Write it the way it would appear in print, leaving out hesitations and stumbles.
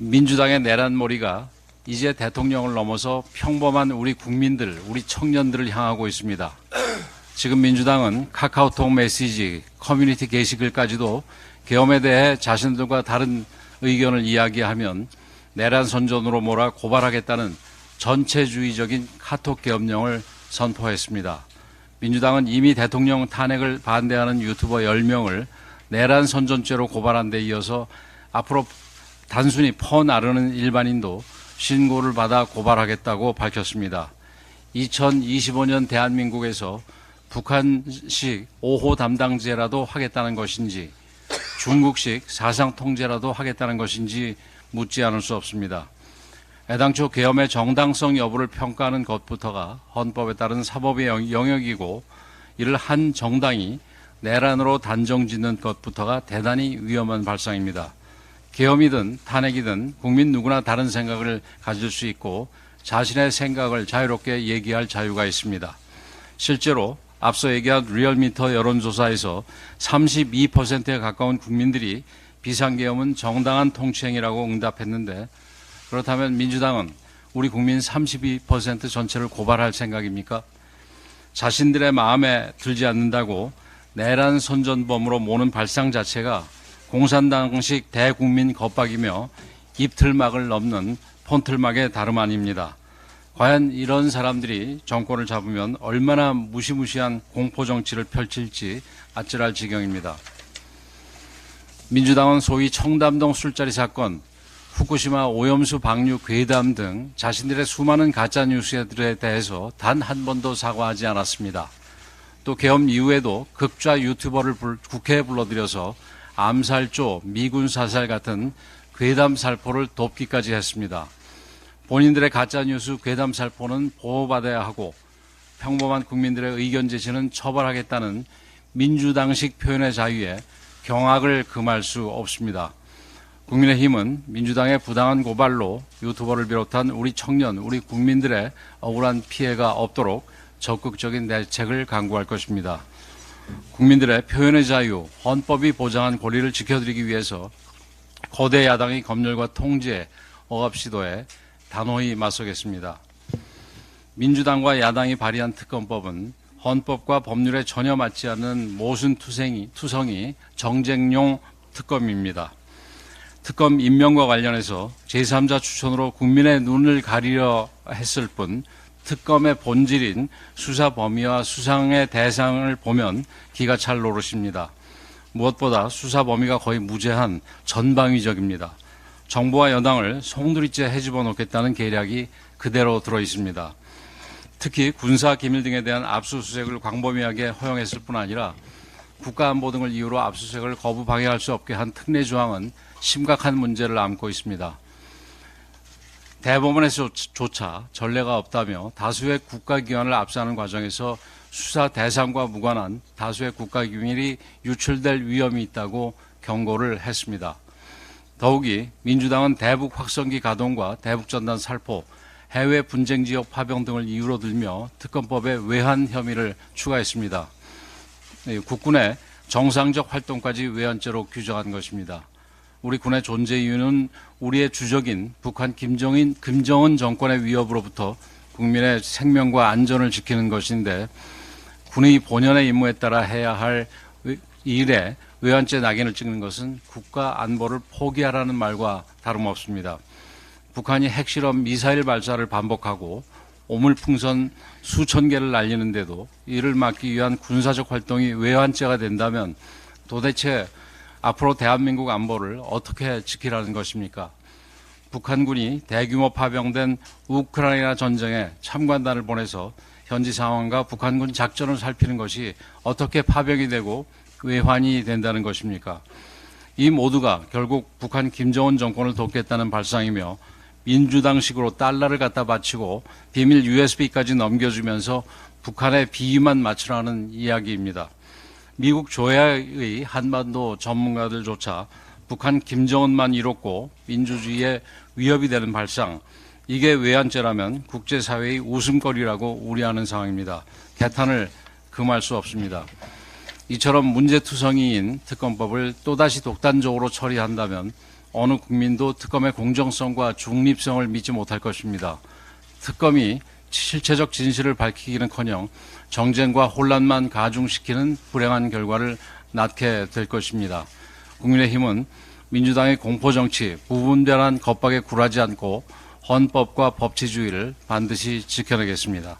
민주당의 내란몰이가 이제 대통령을 넘어서 평범한 우리 국민들, 우리 청년들을 향하고 있습니다. 지금 민주당은 카카오톡 메시지, 커뮤니티 게시글까지도 계엄에 대해 자신들과 다른 의견을 이야기하면 내란 선전으로 몰아 고발하겠다는 전체주의적인 카톡 계엄령을 선포했습니다. 민주당은 이미 대통령 탄핵을 반대하는 유튜버 10명을 내란 선전죄로 고발한 데 이어서 앞으로 단순히 나르는 일반인도 신고를 받아 고발하겠다고 밝혔습니다. 2025년 대한민국에서 북한식 5호 담당제라도 하겠다는 것인지 중국식 사상통제라도 하겠다는 것인지 묻지 않을 수 없습니다. 애당초 계엄의 정당성 여부를 평가하는 것부터가 헌법에 따른 사법의 영역이고 이를 한 정당이 내란으로 단정짓는 것부터가 대단히 위험한 발상입니다. 계엄이든 탄핵이든 국민 누구나 다른 생각을 가질 수 있고 자신의 생각을 자유롭게 얘기할 자유가 있습니다. 실제로 앞서 얘기한 리얼미터 여론조사에서 32%에 가까운 국민들이 비상계엄은 정당한 통치행위라고 응답했는데 그렇다면 민주당은 우리 국민 32% 전체를 고발할 생각입니까? 자신들의 마음에 들지 않는다고 내란 선전범으로 모는 발상 자체가 공산당식 대국민 겁박이며 입틀막을 넘는 폰틀막의 다름 아닙니다. 과연 이런 사람들이 정권을 잡으면 얼마나 무시무시한 공포정치를 펼칠지 아찔할 지경입니다. 민주당은 소위 청담동 술자리 사건, 후쿠시마 오염수 방류 괴담 등 자신들의 수많은 가짜뉴스들에 대해서 단 한 번도 사과하지 않았습니다. 또 계엄 이후에도 극좌 유튜버를 국회에 불러들여서 암살조, 미군 사살 같은 괴담 살포를 돕기까지 했습니다. 본인들의 가짜뉴스 괴담 살포는 보호받아야 하고 평범한 국민들의 의견 제시는 처벌하겠다는 민주당식 표현의 자유에 경악을 금할 수 없습니다. 국민의힘은 민주당의 부당한 고발로 유튜버를 비롯한 우리 청년, 우리 국민들의 억울한 피해가 없도록 적극적인 대책을 강구할 것입니다. 국민들의 표현의 자유, 헌법이 보장한 권리를 지켜드리기 위해서 거대 야당의 검열과 통제, 억압 시도에 단호히 맞서겠습니다. 민주당과 야당이 발의한 특검법은 헌법과 법률에 전혀 맞지 않는 모순투성이 정쟁용 특검입니다. 특검 임명과 관련해서 제3자 추천으로 국민의 눈을 가리려 했을 뿐 특검의 본질인 수사 범위와 수상의 대상을 보면 기가 찰 노릇입니다. 무엇보다 수사 범위가 거의 무제한 전방위적입니다. 정부와 여당을 송두리째 해집어 놓겠다는 계략이 그대로 들어 있습니다. 특히 군사 기밀 등에 대한 압수수색을 광범위하게 허용했을 뿐 아니라 국가안보 등을 이유로 압수수색을 거부 방해할 수 없게 한 특례 조항은 심각한 문제를 안고 있습니다. 대법원에서조차 전례가 없다며 다수의 국가기관을 압수하는 과정에서 수사 대상과 무관한 다수의 국가기밀이 유출될 위험이 있다고 경고를 했습니다. 더욱이 민주당은 대북 확성기 가동과 대북전단 살포, 해외 분쟁지역 파병 등을 이유로 들며 특검법에 외환 혐의를 추가했습니다. 국군의 정상적 활동까지 외환죄로 규정한 것입니다. 우리 군의 존재 이유는 우리의 주적인 북한 김정은 정권의 위협으로부터 국민의 생명과 안전을 지키는 것인데 군의 본연의 임무에 따라 해야 할 일에 외환죄 낙인을 찍는 것은 국가 안보를 포기하라는 말과 다름없습니다. 북한이 핵실험 미사일 발사를 반복하고 오물풍선 수천 개를 날리는데도 이를 막기 위한 군사적 활동이 외환죄가 된다면 도대체 앞으로 대한민국 안보를 어떻게 지키라는 것입니까? 북한군이 대규모 파병된 우크라이나 전쟁에 참관단을 보내서 현지 상황과 북한군 작전을 살피는 것이 어떻게 파병이 되고 외환이 된다는 것입니까? 이 모두가 결국 북한 김정은 정권을 돕겠다는 발상이며 민주당식으로 달러를 갖다 바치고 비밀 USB까지 넘겨주면서 북한의 비위만 맞추라는 이야기입니다. 미국 조야의 한반도 전문가들조차 북한 김정은만 이롭고 민주주의에 위협이 되는 발상, 이게 외환죄라면 국제사회의 웃음거리라고 우려하는 상황입니다. 개탄을 금할 수 없습니다. 이처럼 문제투성이인 특검법을 또다시 독단적으로 처리한다면 어느 국민도 특검의 공정성과 중립성을 믿지 못할 것입니다. 특검이 실체적 진실을 밝히기는커녕 정쟁과 혼란만 가중시키는 불행한 결과를 낳게 될 것입니다. 국민의힘은 민주당의 공포정치, 무분별한 겁박에 굴하지 않고 헌법과 법치주의를 반드시 지켜내겠습니다.